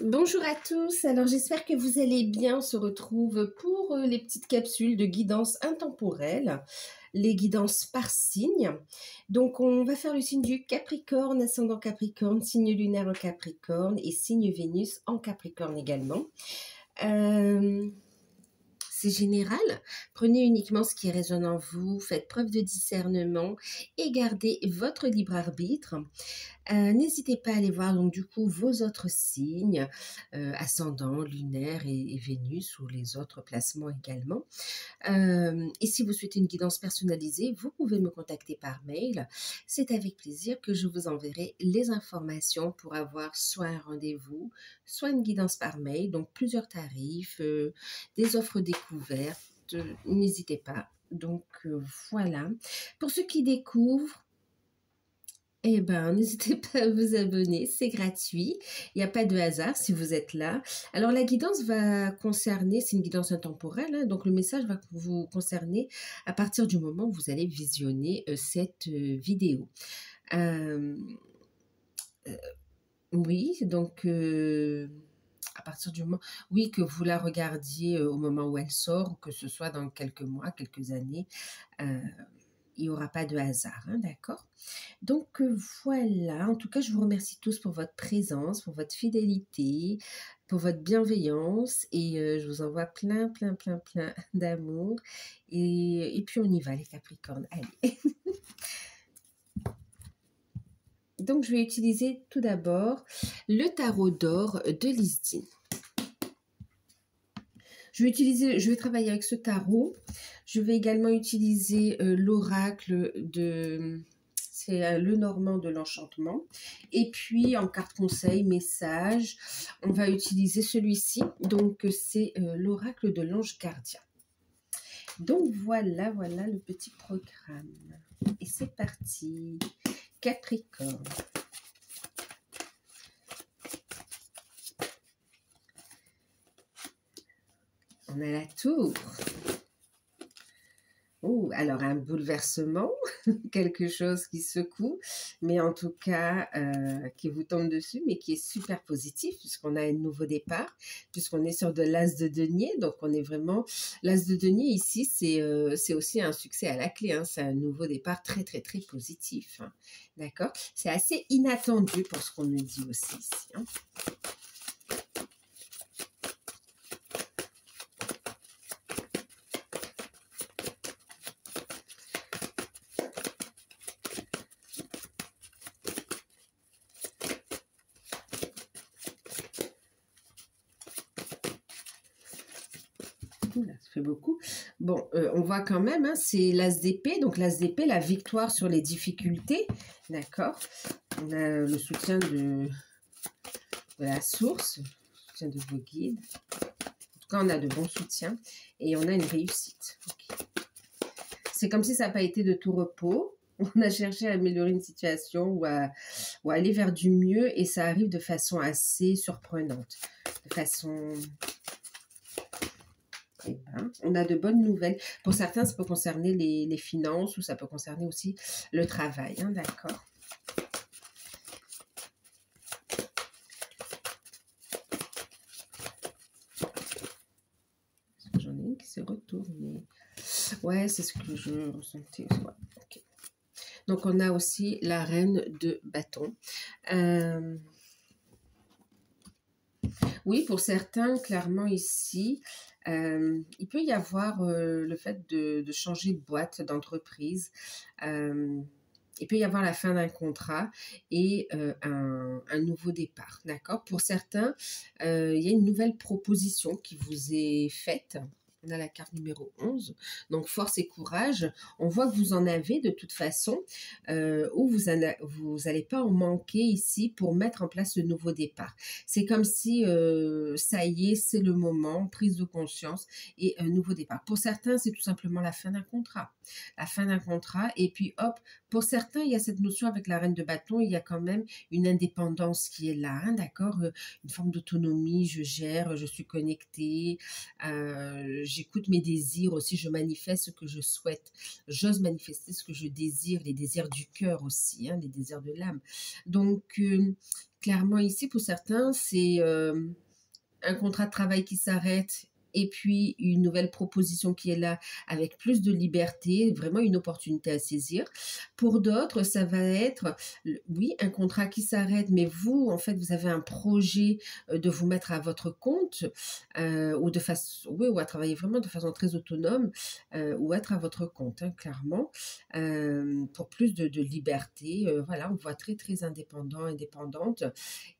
Bonjour à tous, alors j'espère que vous allez bien. On se retrouve pour les petites capsules de guidance intemporelle, les guidances par signe. Donc on va faire le signe du Capricorne, ascendant Capricorne, signe lunaire en Capricorne et signe Vénus en Capricorne également. C'est général, prenez uniquement ce qui résonne en vous, faites preuve de discernement et gardez votre libre arbitre. N'hésitez pas à aller voir donc du coup vos autres signes, ascendant, lunaire et Vénus ou les autres placements également. Et si vous souhaitez une guidance personnalisée, vous pouvez me contacter par mail. C'est avec plaisir que je vous enverrai les informations pour avoir soit un rendez-vous, soit une guidance par mail, donc plusieurs tarifs, des offres découvertes. N'hésitez pas. Donc voilà. Pour ceux qui découvrent, eh ben, n'hésitez pas à vous abonner, c'est gratuit, il n'y a pas de hasard si vous êtes là. Alors la guidance va concerner, c'est une guidance intemporelle, hein, donc le message va vous concerner à partir du moment où vous allez visionner cette vidéo. Oui, donc à partir du moment, oui, que vous la regardiez au moment où elle sort, ou que ce soit dans quelques mois, quelques années, il n'y aura pas de hasard, hein, d'accord? Donc voilà, en tout cas, je vous remercie tous pour votre présence, pour votre fidélité, pour votre bienveillance et je vous envoie plein d'amour et puis on y va les Capricornes, allez. Donc je vais utiliser tout d'abord le tarot d'or de Lisdine. Je vais travailler avec ce tarot. Je vais également utiliser l'oracle de... C'est le Normand de l'enchantement. Et puis, en carte conseil, message, on va utiliser celui-ci. Donc, c'est l'oracle de l'ange gardien. Donc, voilà le petit programme. Et c'est parti. Capricorne. On a la tour. Oh, alors un bouleversement, quelque chose qui secoue, mais en tout cas qui vous tombe dessus, mais qui est super positif puisqu'on a un nouveau départ, puisqu'on est sur de l'as de denier, donc on est vraiment... L'as de denier ici, c'est aussi un succès à la clé, hein, c'est un nouveau départ très positif, hein, d'accord? C'est assez inattendu pour ce qu'on nous dit aussi ici, hein. Ça fait beaucoup. Bon, on voit quand même, hein, c'est l'as d'épée. Donc l'as d'épée, la victoire sur les difficultés. D'accord. On a le soutien de la source, le soutien de vos guides. En tout cas, on a de bons soutiens. Et on a une réussite. Okay. C'est comme si ça n'a pas été de tout repos. On a cherché à améliorer une situation ou à aller vers du mieux. Et ça arrive de façon assez surprenante. De façon... Eh ben, on a de bonnes nouvelles. Pour certains, ça peut concerner les finances ou ça peut concerner aussi le travail. Hein, d'accord. J'en ai une qui s'est retournée. Ouais, c'est ce que je ressentais. Ouais, okay. Donc, on a aussi la reine de bâton. Oui, pour certains, clairement ici, il peut y avoir le fait de changer de boîte, d'entreprise. Il peut y avoir la fin d'un contrat et un nouveau départ, d'accord? Pour certains, il y a une nouvelle proposition qui vous est faite. On a la carte numéro 11, donc force et courage. On voit que vous en avez de toute façon, où vous allez pas en manquer ici pour mettre en place le nouveau départ. C'est comme si, ça y est, c'est le moment, prise de conscience et un nouveau départ. Pour certains, c'est tout simplement la fin d'un contrat. La fin d'un contrat et puis hop, pour certains, il y a cette notion avec la reine de bâton, il y a quand même une indépendance qui est là, hein, d'accord? Une forme d'autonomie, je gère, je suis connectée, j'écoute mes désirs aussi, je manifeste ce que je souhaite, j'ose manifester ce que je désire, les désirs du cœur aussi, hein, les désirs de l'âme. Donc, Clairement ici, pour certains, c'est un contrat de travail qui s'arrête et puis une nouvelle proposition qui est là avec plus de liberté, vraiment une opportunité à saisir. Pour d'autres, ça va être, oui, un contrat qui s'arrête, mais vous, en fait, vous avez un projet de vous mettre à votre compte ou de façon, oui, ou à travailler vraiment de façon très autonome ou être à votre compte, hein, clairement, pour plus de liberté. Voilà, on voit très, très indépendant, indépendante.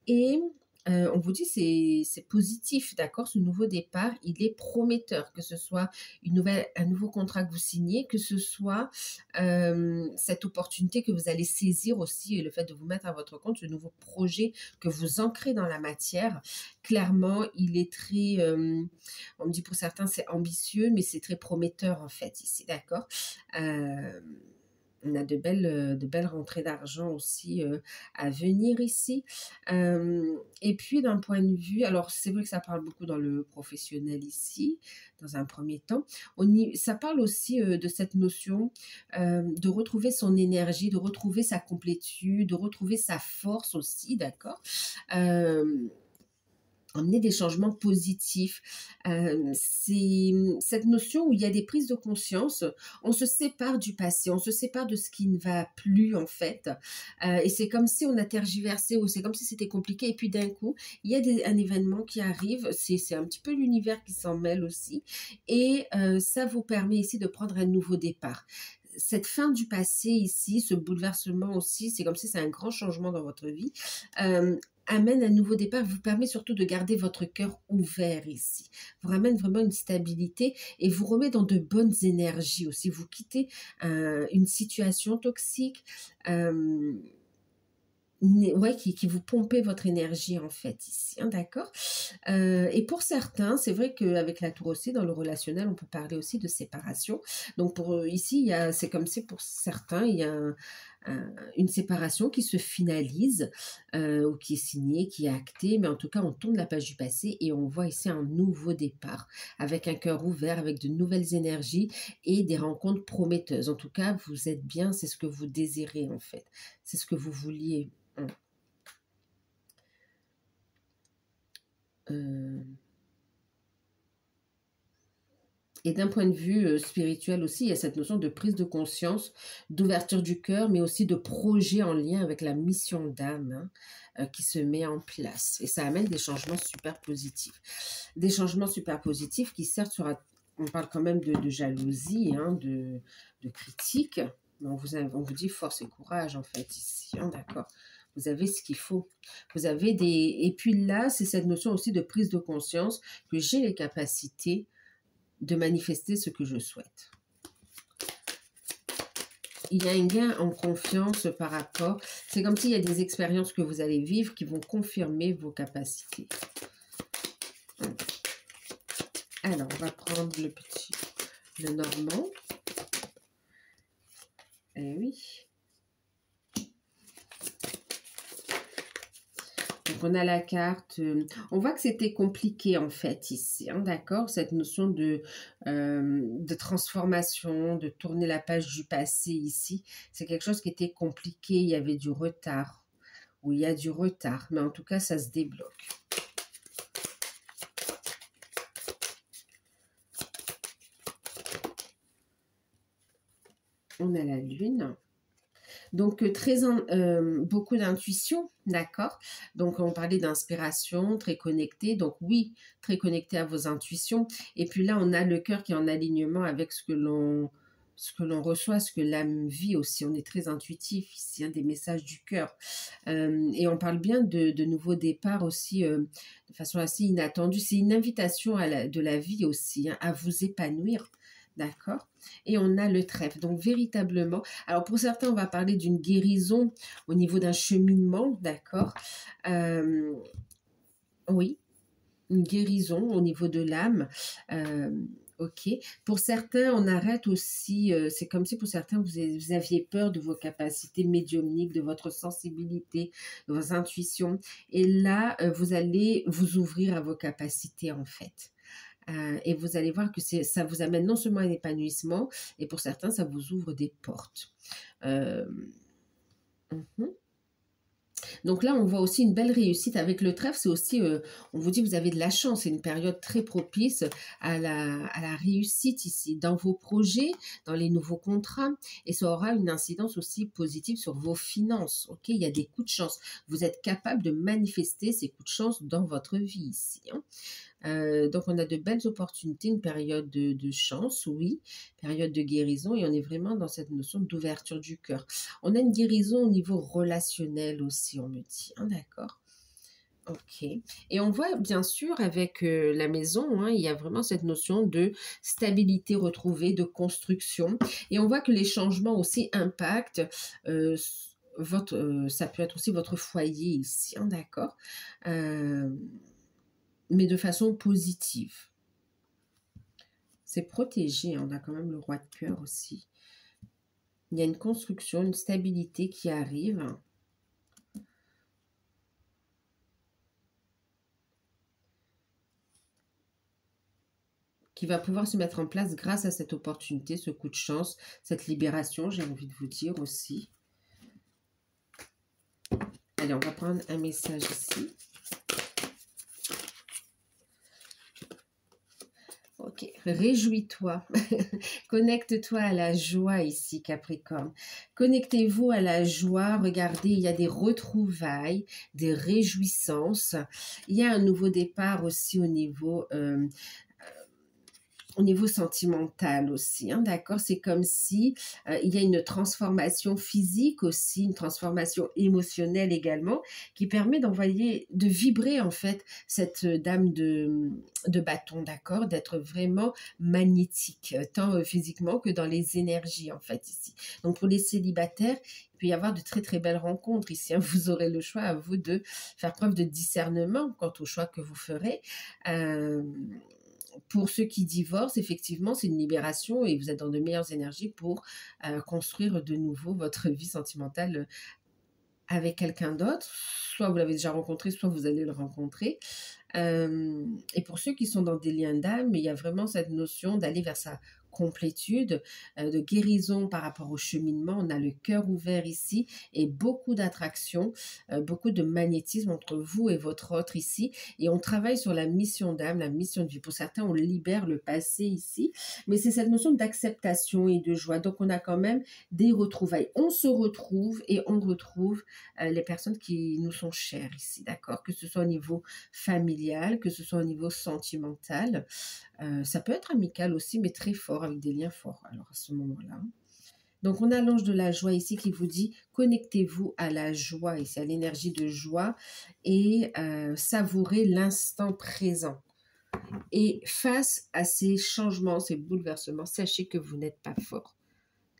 Et on vous dit c'est positif, d'accord? Ce nouveau départ, il est prometteur, que ce soit un nouveau contrat que vous signez, que ce soit cette opportunité que vous allez saisir aussi et le fait de vous mettre à votre compte, ce nouveau projet que vous ancrez dans la matière. Clairement, il est très, on me dit pour certains c'est ambitieux, mais c'est très prometteur en fait ici, d'accord? Euh, on a de belles rentrées d'argent aussi à venir ici. Et puis d'un point de vue, alors c'est vrai que ça parle beaucoup dans le professionnel ici, dans un premier temps. Ça parle aussi de cette notion de retrouver son énergie, de retrouver sa complétude, de retrouver sa force aussi, d'accord? Emmener des changements positifs. C'est cette notion où il y a des prises de conscience, on se sépare du passé, on se sépare de ce qui ne va plus en fait. Et c'est comme si on a tergiversé ou c'est comme si c'était compliqué et puis d'un coup, il y a un événement qui arrive, c'est un petit peu l'univers qui s'en mêle aussi et ça vous permet ici de prendre un nouveau départ. Cette fin du passé ici, ce bouleversement aussi, c'est comme si c'est un grand changement dans votre vie. Amène un nouveau départ, vous permet surtout de garder votre cœur ouvert ici. Vous ramène vraiment une stabilité et vous remet dans de bonnes énergies aussi. Vous quittez une situation toxique, ouais, qui vous pompait votre énergie en fait ici, hein, d'accord? Et pour certains, c'est vrai qu'avec la tour aussi, dans le relationnel, on peut parler aussi de séparation. Donc ici, c'est comme si pour certains, il y a une séparation qui se finalise ou qui est signée, qui est actée, mais en tout cas, on tourne la page du passé et on voit ici un nouveau départ avec un cœur ouvert, avec de nouvelles énergies et des rencontres prometteuses. En tout cas, vous êtes bien, c'est ce que vous désirez en fait, c'est ce que vous vouliez. Euh, Et d'un point de vue spirituel aussi, il y a cette notion de prise de conscience, d'ouverture du cœur, mais aussi de projet en lien avec la mission d'âme, hein, qui se met en place. Et ça amène des changements super positifs. Des changements super positifs qui certes on parle quand même de jalousie, hein, de critique, mais on vous dit force et courage en fait ici, hein, d'accord. Vous avez ce qu'il faut. Vous avez Et puis là, c'est cette notion aussi de prise de conscience que j'ai les capacités de manifester ce que je souhaite. Il y a un gain en confiance par rapport, c'est comme s'il y a des expériences que vous allez vivre qui vont confirmer vos capacités. Alors, on va prendre le normand. Eh oui. Donc, on a la carte. On voit que c'était compliqué, en fait, ici. Hein, d'accord? Cette notion de transformation, de tourner la page du passé, ici. C'est quelque chose qui était compliqué. Il y avait du retard. Ou il y a du retard. Mais en tout cas, ça se débloque. On a la lune. Donc, beaucoup d'intuition, d'accord? Donc, on parlait d'inspiration, très connecté. Donc, oui, très connecté à vos intuitions. Et puis là, on a le cœur qui est en alignement avec ce que l'on reçoit, ce que l'âme vit aussi. On est très intuitif ici, hein, des messages du cœur. Et on parle bien de nouveaux départs aussi, de façon assez inattendue. C'est une invitation de la vie aussi, hein, à vous épanouir. D'accord? Et on a le trèfle. Donc, véritablement, alors pour certains, on va parler d'une guérison au niveau d'un cheminement, d'accord? Oui, une guérison au niveau de l'âme. Ok. Pour certains, on arrête aussi, c'est comme si pour certains, vous aviez peur de vos capacités médiumniques, de votre sensibilité, de vos intuitions. Et là, vous allez vous ouvrir à vos capacités, en fait. Et vous allez voir que ça vous amène non seulement un épanouissement, et pour certains, ça vous ouvre des portes. Euh, mhm. Donc là, on voit aussi une belle réussite avec le trèfle. C'est aussi, on vous dit, vous avez de la chance. C'est une période très propice à la réussite ici, dans vos projets, dans les nouveaux contrats. Et ça aura une incidence aussi positive sur vos finances. Ok, il y a des coups de chance. Vous êtes capable de manifester ces coups de chance dans votre vie ici, hein. Donc, on a de belles opportunités, une période de chance, oui, période de guérison, et on est vraiment dans cette notion d'ouverture du cœur. On a une guérison au niveau relationnel aussi, on me dit, hein, d'accord. Ok. Et on voit bien sûr avec la maison, hein, il y a vraiment cette notion de stabilité retrouvée, de construction. Et on voit que les changements aussi impactent ça peut être aussi votre foyer ici, hein, d'accord. Mais de façon positive. C'est protégé, hein, on a quand même le roi de cœur aussi. Il y a une construction, une stabilité qui arrive. Qui va pouvoir se mettre en place grâce à cette opportunité, ce coup de chance, cette libération, j'ai envie de vous dire aussi. Allez, on va prendre un message ici. Ok, réjouis-toi, connecte-toi à la joie ici, Capricorne. Connectez-vous à la joie, regardez, il y a des retrouvailles, des réjouissances. Il y a un nouveau départ aussi au niveau sentimental aussi, hein, d'accord? C'est comme si il y a une transformation physique aussi, une transformation émotionnelle également, qui permet de vibrer en fait cette dame de bâton, d'accord? D'être vraiment magnétique, tant physiquement que dans les énergies en fait ici. Donc pour les célibataires, il peut y avoir de très très belles rencontres ici, hein. Vous aurez le choix à vous de faire preuve de discernement quant au choix que vous ferez. Pour ceux qui divorcent, effectivement, c'est une libération et vous êtes dans de meilleures énergies pour construire de nouveau votre vie sentimentale avec quelqu'un d'autre. Soit vous l'avez déjà rencontré, soit vous allez le rencontrer. Et pour ceux qui sont dans des liens d'âme, il y a vraiment cette notion d'aller vers sa complétude, de guérison par rapport au cheminement. On a le cœur ouvert ici et beaucoup d'attraction, beaucoup de magnétisme entre vous et votre autre ici. Et on travaille sur la mission d'âme, la mission de vie. Pour certains, on libère le passé ici, mais c'est cette notion d'acceptation et de joie. Donc, on a quand même des retrouvailles. On se retrouve et on retrouve les personnes qui nous sont chères ici, d'accord? Que ce soit au niveau familial, que ce soit au niveau sentimental. Ça peut être amical aussi, mais très fort, avec des liens forts, alors à ce moment-là. Donc, on a l'ange de la joie ici qui vous dit « Connectez-vous à la joie », ici, à l'énergie de joie, et savourez l'instant présent. Et face à ces changements, ces bouleversements, sachez que vous n'êtes pas fort.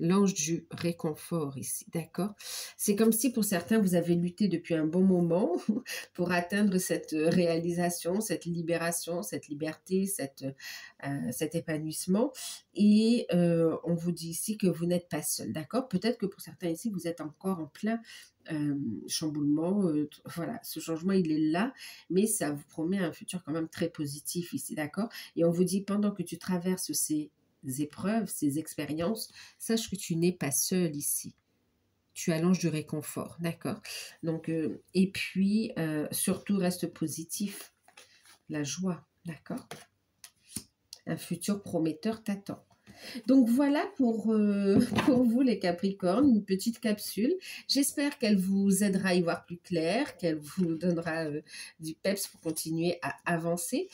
L'ange du réconfort ici, d'accord? C'est comme si pour certains, vous avez lutté depuis un bon moment pour atteindre cette réalisation, cette libération, cette liberté, cet épanouissement. Et on vous dit ici que vous n'êtes pas seul, d'accord? Peut-être que pour certains ici, vous êtes encore en plein chamboulement. Voilà, ce changement, il est là, mais ça vous promet un futur quand même très positif ici, d'accord? Et on vous dit, pendant que tu traverses ces épreuves, ces expériences, sache que tu n'es pas seul ici. Tu as l'ange du réconfort, d'accord? Donc, et puis, surtout, reste positif. La joie, d'accord? Un futur prometteur t'attend. Donc voilà pour vous les Capricornes, une petite capsule. J'espère qu'elle vous aidera à y voir plus clair, qu'elle vous donnera du peps pour continuer à avancer.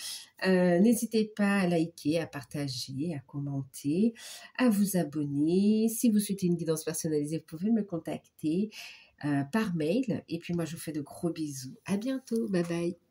N'hésitez pas à liker, à partager, à commenter, à vous abonner. Si vous souhaitez une guidance personnalisée, vous pouvez me contacter par mail. Et puis moi, je vous fais de gros bisous. À bientôt. Bye bye.